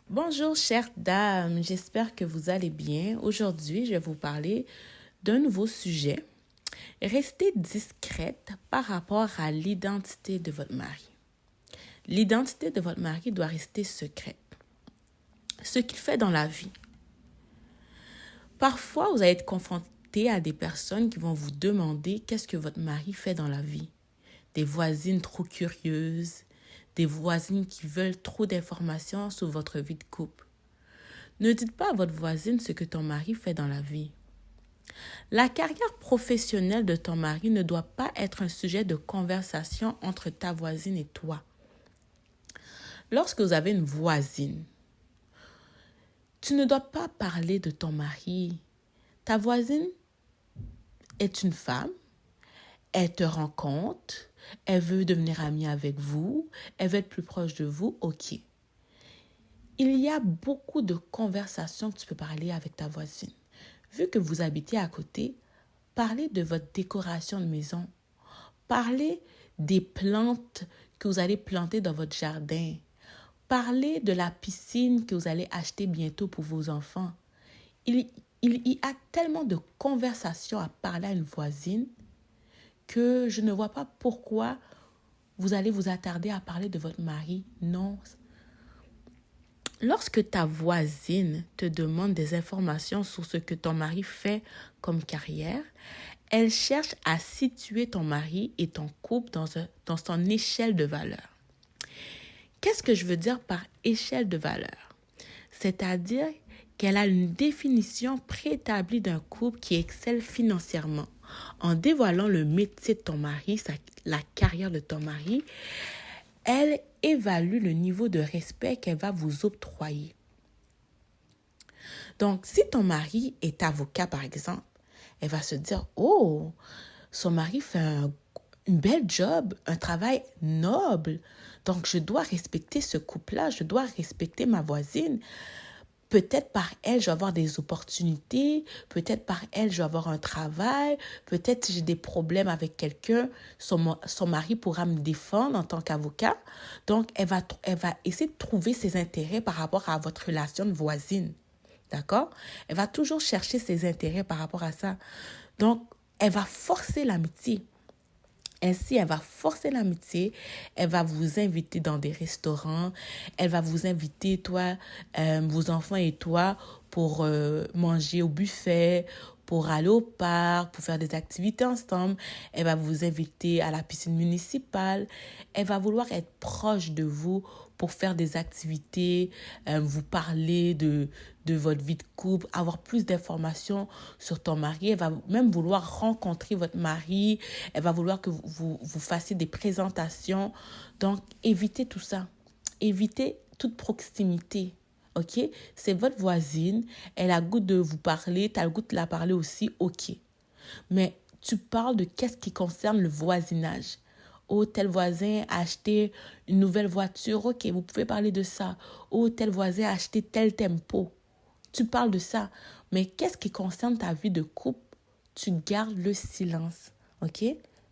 Bonjour chères dames, j'espère que vous allez bien. Aujourd'hui, je vais vous parler d'un nouveau sujet. Restez discrète par rapport à l'identité de votre mari. L'identité de votre mari doit rester secrète. Ce qu'il fait dans la vie. Parfois, vous allez être confronté à des personnes qui vont vous demander qu'est-ce que votre mari fait dans la vie. Des voisines trop curieuses, des voisines qui veulent trop d'informations sur votre vie de couple. Ne dites pas à votre voisine ce que ton mari fait dans la vie. La carrière professionnelle de ton mari ne doit pas être un sujet de conversation entre ta voisine et toi. Lorsque vous avez une voisine, tu ne dois pas parler de ton mari. Ta voisine est une femme, elle te rencontre, elle veut devenir amie avec vous, elle veut être plus proche de vous, ok. Il y a beaucoup de conversations que tu peux parler avec ta voisine. Vu que vous habitez à côté, parlez de votre décoration de maison. Parlez des plantes que vous allez planter dans votre jardin. Parlez de la piscine que vous allez acheter bientôt pour vos enfants. Il y a tellement de conversations à parler à une voisine que je ne vois pas pourquoi vous allez vous attarder à parler de votre mari. Non. Lorsque ta voisine te demande des informations sur ce que ton mari fait comme carrière, elle cherche à situer ton mari et ton couple dans son échelle de valeur. Qu'est-ce que je veux dire par échelle de valeur? C'est-à-dire qu'elle a une définition préétablie d'un couple qui excelle financièrement. En dévoilant le métier de ton mari, la carrière de ton mari, elle évalue le niveau de respect qu'elle va vous octroyer. Donc, si ton mari est avocat, par exemple, elle va se dire, oh, son mari fait une belle job, un travail noble. Donc, je dois respecter ce couple-là, je dois respecter ma voisine. Peut-être par elle, je vais avoir des opportunités. Peut-être par elle, je vais avoir un travail. Peut-être si j'ai des problèmes avec quelqu'un, son mari pourra me défendre en tant qu'avocat. Donc, elle va essayer de trouver ses intérêts par rapport à votre relation de voisine. D'accord? Elle va toujours chercher ses intérêts par rapport à ça. Donc, elle va forcer l'amitié. Ainsi, elle va forcer l'amitié, elle va vous inviter dans des restaurants, elle va vous inviter, vos enfants et toi, pour manger au buffet, pour aller au parc, pour faire des activités ensemble. Elle va vous inviter à la piscine municipale. Elle va vouloir être proche de vous pour faire des activités, vous parler de votre vie de couple, avoir plus d'informations sur ton mari. Elle va même vouloir rencontrer votre mari. Elle va vouloir que vous fassiez des présentations. Donc, évitez tout ça. Évitez toute proximité. OK? C'est votre voisine. Elle a le goût de vous parler. Tu as le goût de la parler aussi. OK. Mais tu parles de qu'est-ce qui concerne le voisinage. Oh, tel voisin a acheté une nouvelle voiture. OK, vous pouvez parler de ça. Oh, tel voisin a acheté tel tempo. Tu parles de ça. Mais qu'est-ce qui concerne ta vie de couple? Tu gardes le silence. OK?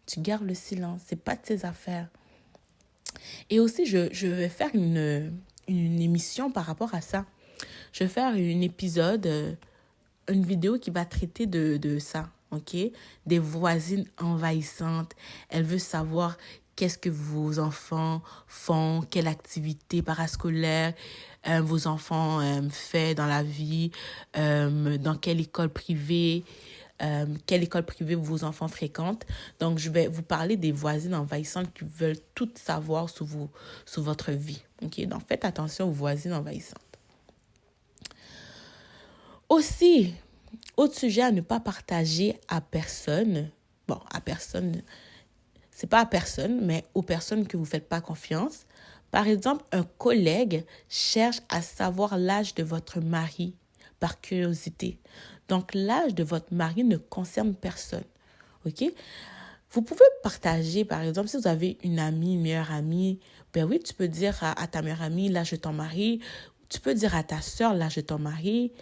Tu gardes le silence. C'est pas de tes affaires. Et aussi, je vais faire une émission par rapport à ça. Je vais faire un épisode, une vidéo qui va traiter de ça. OK? Des voisines envahissantes. Elle veut savoir qu'est-ce que vos enfants font, quelle activité parascolaire vos enfants font dans la vie, dans quelle école privée vos enfants fréquentent. Donc, je vais vous parler des voisines envahissantes qui veulent tout savoir sur votre vie. OK? Donc, faites attention aux voisines envahissantes. Aussi, autre sujet à ne pas partager à personne. Bon, à personne, c'est pas à personne, mais aux personnes que vous ne faites pas confiance. Par exemple, un collègue cherche à savoir l'âge de votre mari par curiosité. Donc, l'âge de votre mari ne concerne personne. OK? Vous pouvez partager, par exemple, si vous avez une amie, une meilleure amie, ben oui, tu peux dire à ta meilleure amie l'âge de ton mari. Tu peux dire à ta soeur l'âge de ton mari.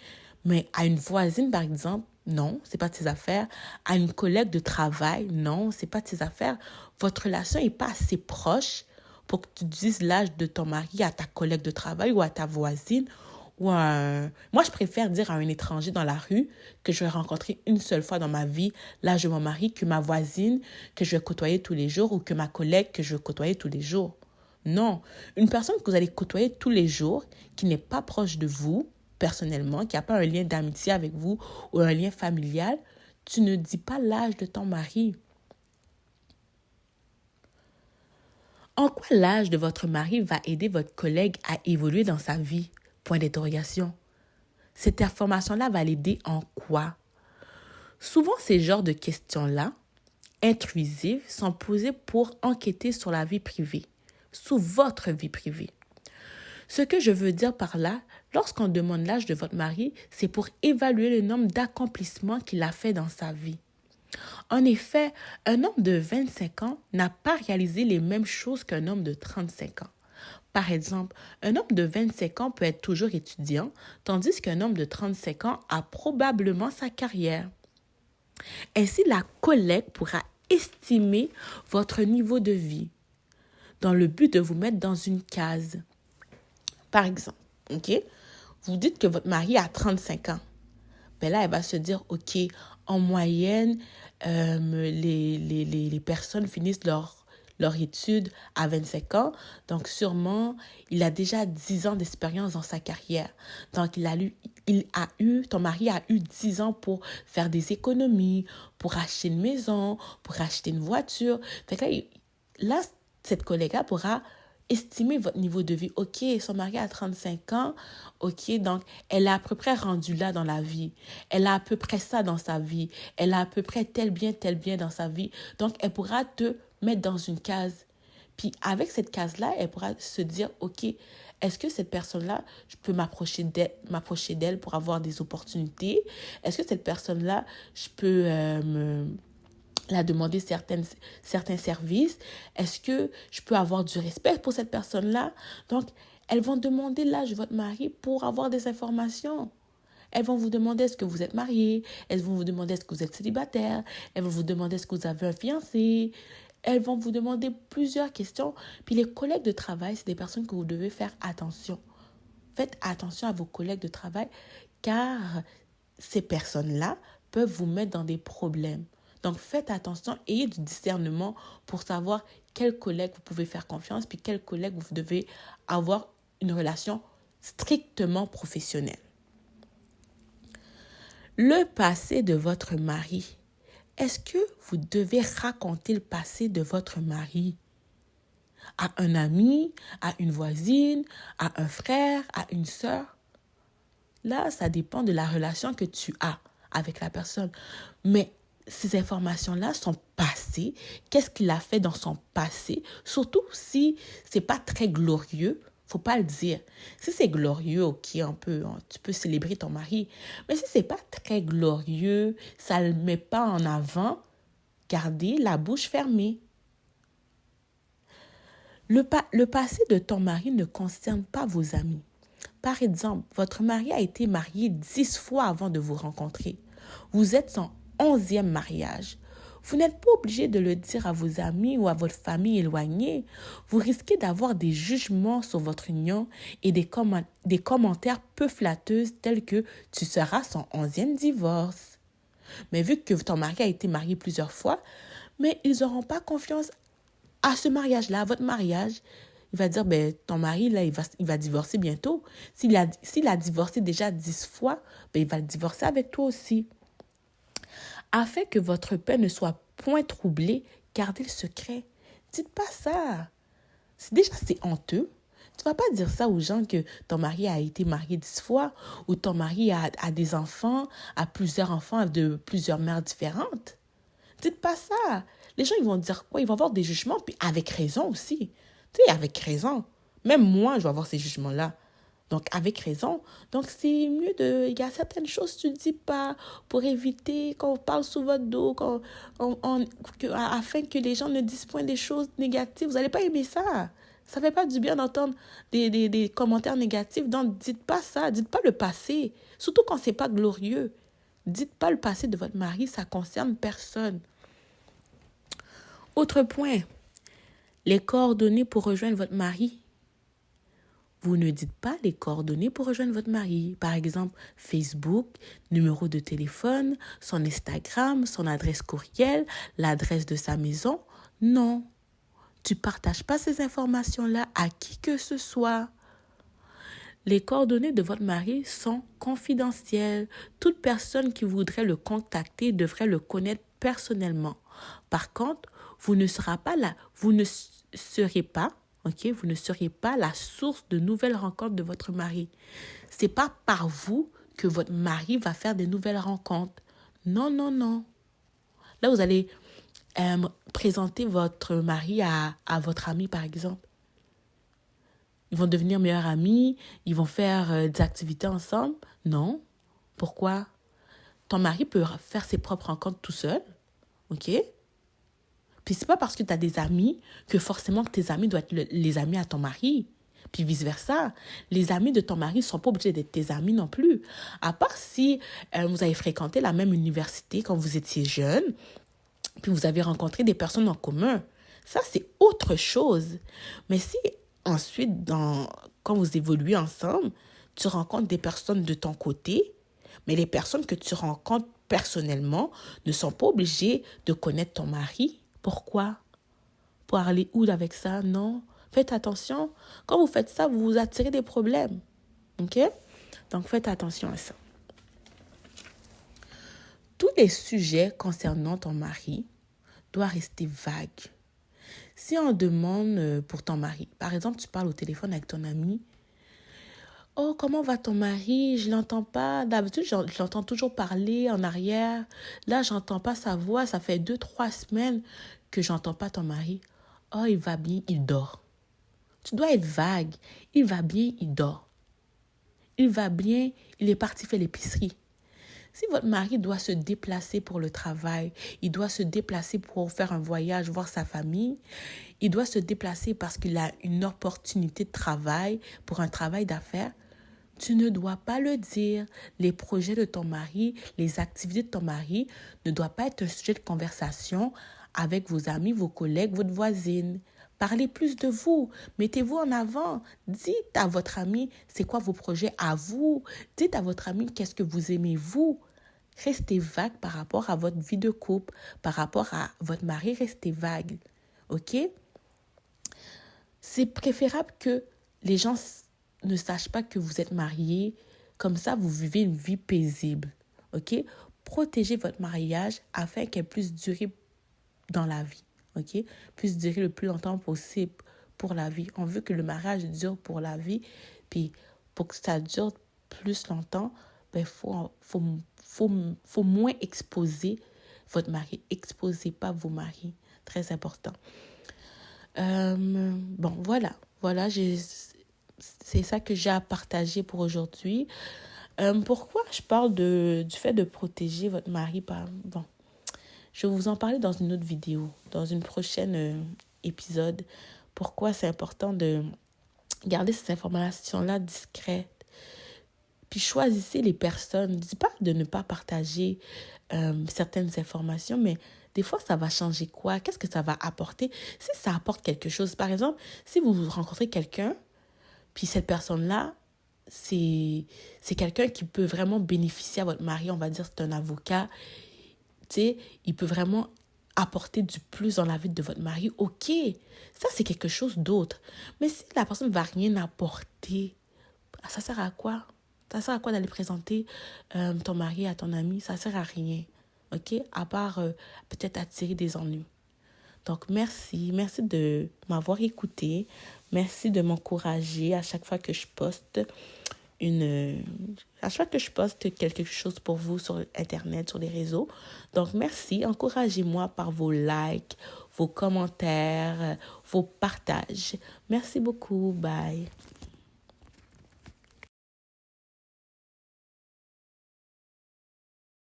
Mais à une voisine, par exemple, non, c'est pas de ses affaires. À une collègue de travail, non, c'est pas de ses affaires. Votre relation n'est pas assez proche pour que tu dises l'âge de ton mari à ta collègue de travail ou à ta voisine Moi, je préfère dire à un étranger dans la rue que je vais rencontrer une seule fois dans ma vie, là, je me marie, que ma voisine que je vais côtoyer tous les jours ou que ma collègue que je vais côtoyer tous les jours. Non, une personne que vous allez côtoyer tous les jours, qui n'est pas proche de vous, personnellement, qui n'a pas un lien d'amitié avec vous ou un lien familial, tu ne dis pas l'âge de ton mari. En quoi l'âge de votre mari va aider votre collègue à évoluer dans sa vie? Point d'interrogation. Cette information-là va l'aider en quoi? Souvent, ces genres de questions-là, intrusives, sont posées pour enquêter sur la vie privée, sur votre vie privée. Ce que je veux dire par là, lorsqu'on demande l'âge de votre mari, c'est pour évaluer le nombre d'accomplissements qu'il a fait dans sa vie. En effet, un homme de 25 ans n'a pas réalisé les mêmes choses qu'un homme de 35 ans. Par exemple, un homme de 25 ans peut être toujours étudiant, tandis qu'un homme de 35 ans a probablement sa carrière. Ainsi, la collègue pourra estimer votre niveau de vie dans le but de vous mettre dans une case. Par exemple, vous dites que votre mari a 35 ans. Ben là, elle va se dire, OK, en moyenne, les personnes finissent leur étude à 25 ans. Donc, sûrement, il a déjà 10 ans d'expérience dans sa carrière. Donc, ton mari a eu 10 ans pour faire des économies, pour acheter une maison, pour acheter une voiture. Fait que là, cette collègue-là pourra estimer votre niveau de vie. OK, son mari a 35 ans. OK, donc elle a à peu près rendu là dans la vie. Elle a à peu près ça dans sa vie. Elle a à peu près tel bien dans sa vie. Donc, elle pourra te mettre dans une case. Puis, avec cette case-là, elle pourra se dire, OK, est-ce que cette personne-là, je peux m'approcher d'elle pour avoir des opportunités? Est-ce que cette personne-là, je peux la demander certains services? Est-ce que je peux avoir du respect pour cette personne-là? Donc, elles vont demander l'âge de votre mari pour avoir des informations. Elles vont vous demander est-ce que vous êtes marié? Elles vont vous demander est-ce que vous êtes célibataire? Elles vont vous demander est-ce que vous avez un fiancé? Elles vont vous demander plusieurs questions. Puis les collègues de travail, c'est des personnes que vous devez faire attention. Faites attention à vos collègues de travail car ces personnes-là peuvent vous mettre dans des problèmes. Donc, faites attention, ayez du discernement pour savoir quel collègue vous pouvez faire confiance, puis quel collègue vous devez avoir une relation strictement professionnelle. Le passé de votre mari. Est-ce que vous devez raconter le passé de votre mari à un ami, à une voisine, à un frère, à une sœur? Là, ça dépend de la relation que tu as avec la personne. Mais ces informations-là sont passées. Qu'est-ce qu'il a fait dans son passé? Surtout si c'est pas très glorieux, faut pas le dire. Si c'est glorieux, OK, tu peux célébrer ton mari. Mais si c'est pas très glorieux, ça le met pas en avant, gardez la bouche fermée. Le passé de ton mari ne concerne pas vos amis. Par exemple, votre mari a été marié 10 fois avant de vous rencontrer. Vous êtes son 11e mariage. Vous n'êtes pas obligé de le dire à vos amis ou à votre famille éloignée. Vous risquez d'avoir des jugements sur votre union et des commentaires peu flatteux tels que « tu seras son 11e divorce ». Mais vu que ton mari a été marié plusieurs fois, mais ils n'auront pas confiance à ce mariage-là, à votre mariage. Il va dire, ton mari, là, il va divorcer bientôt. S'il a divorcé déjà 10 fois, il va le divorcer avec toi aussi. Afin que votre paix ne soit point troublée, gardez le secret. Dites pas ça. C'est honteux. Tu vas pas dire ça aux gens que ton mari a été marié 10 fois ou ton mari a des enfants, a plusieurs enfants de plusieurs mères différentes. Dites pas ça. Les gens, ils vont dire quoi? Ils vont avoir des jugements, puis avec raison aussi. Tu sais, avec raison. Même moi, je vais avoir ces jugements-là. Donc, avec raison. Donc, c'est mieux il y a certaines choses que tu ne dis pas pour éviter qu'on parle sous votre dos, afin que les gens ne disent point des choses négatives. Vous n'allez pas aimer ça. Ça ne fait pas du bien d'entendre des commentaires négatifs. Donc, dites pas ça. Dites pas le passé. Surtout quand ce n'est pas glorieux. Dites pas le passé de votre mari. Ça ne concerne personne. Autre point. Les coordonnées pour rejoindre votre mari. vous ne dites pas les coordonnées pour rejoindre votre mari. Par exemple, Facebook, numéro de téléphone, son Instagram, son adresse courriel, l'adresse de sa maison. Non, tu ne partages pas ces informations-là à qui que ce soit. Les coordonnées de votre mari sont confidentielles. Toute personne qui voudrait le contacter devrait le connaître personnellement. Par contre, vous ne serez pas là, vous ne serez pas la source de nouvelles rencontres de votre mari. C'est pas par vous que votre mari va faire des nouvelles rencontres. Non, non, non. Là, vous allez présenter votre mari à votre ami, par exemple. Ils vont devenir meilleurs amis, ils vont faire des activités ensemble. Non. Pourquoi? Ton mari peut faire ses propres rencontres tout seul. OK? Puis c'est pas parce que tu as des amis que forcément que tes amis doivent être les amis à ton mari. Puis vice-versa. Les amis de ton mari ne sont pas obligés d'être tes amis non plus. À part si vous avez fréquenté la même université quand vous étiez jeune, puis vous avez rencontré des personnes en commun. Ça, c'est autre chose. Mais si ensuite, quand vous évoluez ensemble, tu rencontres des personnes de ton côté, mais les personnes que tu rencontres personnellement ne sont pas obligées de connaître ton mari. Pourquoi? Pour aller où avec ça? Non. Faites attention. Quand vous faites ça, vous vous attirez des problèmes. OK? Donc, faites attention à ça. Tous les sujets concernant ton mari doivent rester vagues. Si on demande pour ton mari, par exemple, tu parles au téléphone avec ton ami, « Oh, comment va ton mari? Je ne l'entends pas. D'habitude, je l'entends toujours parler en arrière. Là, je n'entends pas sa voix. Ça fait 2-3 semaines que je n'entends pas ton mari. Oh, il va bien, il dort. » Tu dois être vague. Il va bien, il dort. Il va bien, il est parti faire l'épicerie. Si votre mari doit se déplacer pour le travail, il doit se déplacer pour faire un voyage, voir sa famille, il doit se déplacer parce qu'il a une opportunité de travail, pour un travail d'affaires, tu ne dois pas le dire. Les projets de ton mari, les activités de ton mari ne doivent pas être un sujet de conversation avec vos amis, vos collègues, votre voisine. Parlez plus de vous. Mettez-vous en avant. Dites à votre ami c'est quoi vos projets à vous. Dites à votre ami qu'est-ce que vous aimez vous. Restez vague par rapport à votre vie de couple. Par rapport à votre mari, restez vague. OK? C'est préférable que les gens ne sachent pas que vous êtes mariés. Comme ça, vous vivez une vie paisible. OK? Protégez votre mariage afin qu'elle puisse durer dans la vie. OK? Puisse durer le plus longtemps possible pour la vie. On veut que le mariage dure pour la vie. Puis, pour que ça dure plus longtemps, il faut moins exposer votre mari. Exposez pas vos maris. Très important. Bon, voilà. Voilà, c'est ça que j'ai à partager pour aujourd'hui. Pourquoi je parle du fait de protéger votre mari? Bon, je vais vous en parler dans une autre vidéo, dans une prochaine épisode. Pourquoi c'est important de garder ces informations-là discrètes. Puis choisissez les personnes. Je ne dis pas de ne pas partager certaines informations, mais des fois, ça va changer quoi? Qu'est-ce que ça va apporter? Si ça apporte quelque chose, par exemple, si vous rencontrez quelqu'un, puis cette personne-là, c'est quelqu'un qui peut vraiment bénéficier à votre mari, on va dire c'est un avocat, tu sais, il peut vraiment apporter du plus dans la vie de votre mari, ok, ça c'est quelque chose d'autre. Mais si la personne ne va rien apporter, ça sert à quoi? Ça sert à quoi d'aller présenter ton mari à ton ami? Ça sert à rien, ok? À part peut-être attirer des ennuis. Donc, merci de m'avoir écouté. Merci de m'encourager à chaque fois que je poste quelque chose pour vous sur Internet, sur les réseaux. Donc, merci. Encouragez-moi par vos likes, vos commentaires, vos partages. Merci beaucoup. Bye.